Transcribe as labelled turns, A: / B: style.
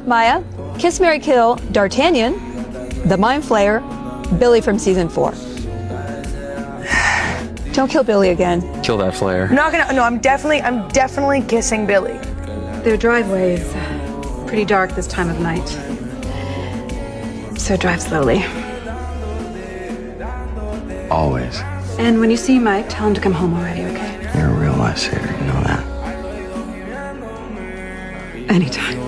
A: Maya, kiss, marry, kill, D'Artagnan, the Mind Flayer, Billy from season 4. Don't kill Billy again.
B: Kill that flare.
C: I'm definitely kissing Billy.
D: Their driveway is pretty dark this time of night. So drive slowly.
B: Always.
D: And when you see Mike, tell him to come home already, okay?
B: You're a real lifesaver, you know that.
D: Anytime.